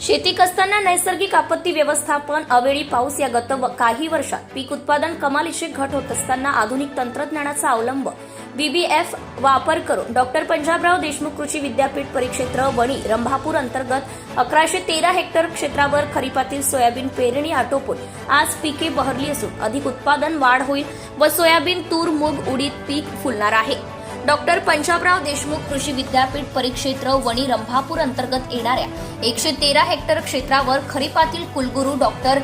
शेती कसताना नैसर्गिक आपत्ती व्यवस्थापन, अवेळी पाऊस या गत काही वर्षात पीक उत्पादन कमालीची घट होत असताना आधुनिक तंत्रज्ञानाचा अवलंब बीबीएफ वापर करून डॉक्टर पंजाबराव देशमुख कृषी विद्यापीठ परिक्षेत्र वणी रंभापूर अंतर्गत 1113 हेक्टर क्षेत्रावर खरीपातील सोयाबीन पेरणी आटोपून आज पिके बहरली असून अधिक उत्पादन वाढ होईल व सोयाबीन, तूर, मूग, उडीद पीक फुलणार आहे। डॉक्टर पंजाबराव देशमुख कृषी विद्यापीठ परिक्षेत्र वणी रंभापूर अंतर्गत येणाऱ्या 113 हेक्टर क्षेत्रावर खरीपातील कुलगुरू डॉक्टर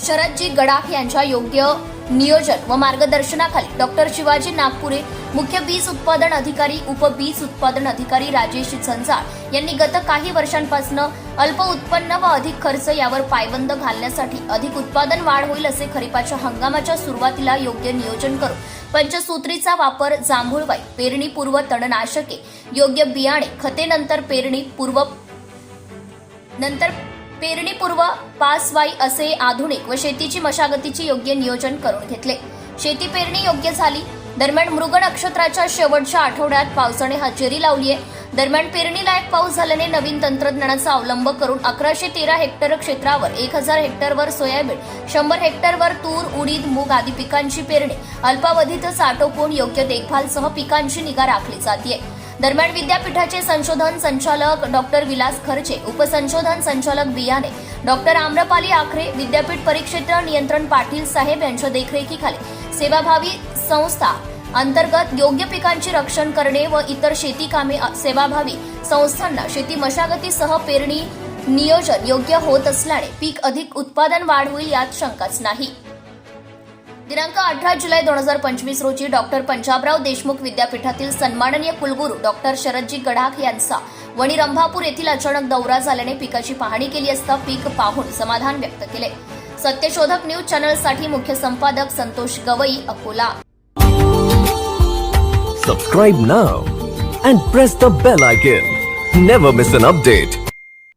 शरदजी गडाख यांच्या योग्य नियोजन व मार्गदर्शनाखाली डॉक्टर शिवाजी नागपुरे, मुख्य बीज उत्पादन अधिकारी, उपबीज उत्पादन अधिकारी राजेश झंजाळ यांनी गत काही वर्षांपासून अल्प उत्पन्न व अधिक खर्च यावर पायबंद घालण्यासाठी अधिक उत्पादन वाढ होईल असे खरीपाच्या हंगामाच्या सुरुवातीला योग्य नियोजन करून पंचसूत्रीचा वापर, जांभूळवाई, पेरणीपूर्व तणनाशके, योग्य बियाणे, खते, नंतर पेरणीपूर्व पासवाई असे आधुनिक व शेतीची मशागतीचे योग्य नियोजन करून घेतले। शेती पेरणी योग्य झाली। दरम्यान मृग नक्षत्राच्या शेवटच्या आठवड्यात पावसाने हजेरी लावली आहे। दरम्यान पेरणीलायक पाऊस झाल्याने नवीन तंत्रज्ञानाचा अवलंब करून 1113 हेक्टर क्षेत्रावर 1000 हेक्टरवर सोयाबीन, 100 हेक्टरवर तूर, उडीद, मूग आदी पिकांची पेरणी अल्पावधीतच आटोपून योग्य देखभालसह पिकांची निगा राखली जाते। दरम्यान विद्यापीठाचे संशोधन संचालक डॉक्टर विलास खर्चे, उपसंशोधन संचालक बियाणे डॉक्टर आम्रपाली आखरे, विद्यापीठ परिक्षेत्र नियंत्रण पाटील साहेब यांच्या देखरेखीखाली सेवाभावी संस्था अंतर्गत योग्य पिकांचे रक्षण करणे व इतर शेती कामे सेवाभावी संस्थांना शेती मशागतीसह पेरणी नियोजन योग्य होत असल्याने पीक अधिक उत्पादन वाढ होईल यात शंकाच नाही। दिनांक 18 जुलै 2025 रोजी डॉक्टर पंजाबराव देशमुख विद्यापीठातील सन्माननीय कुलगुरू डॉक्टर शरदजी गडाख यांचा वणी रंभापूर येथील अचानक दौरा झाल्याने पिकाची पाहणी केली असता पीक पाहून समाधान व्यक्त केले। सत्यशोधक न्यूज चॅनलसाठी मुख्य संपादक Santosh Gavai, Akola. Subscribe now and press the bell icon. Never miss an update.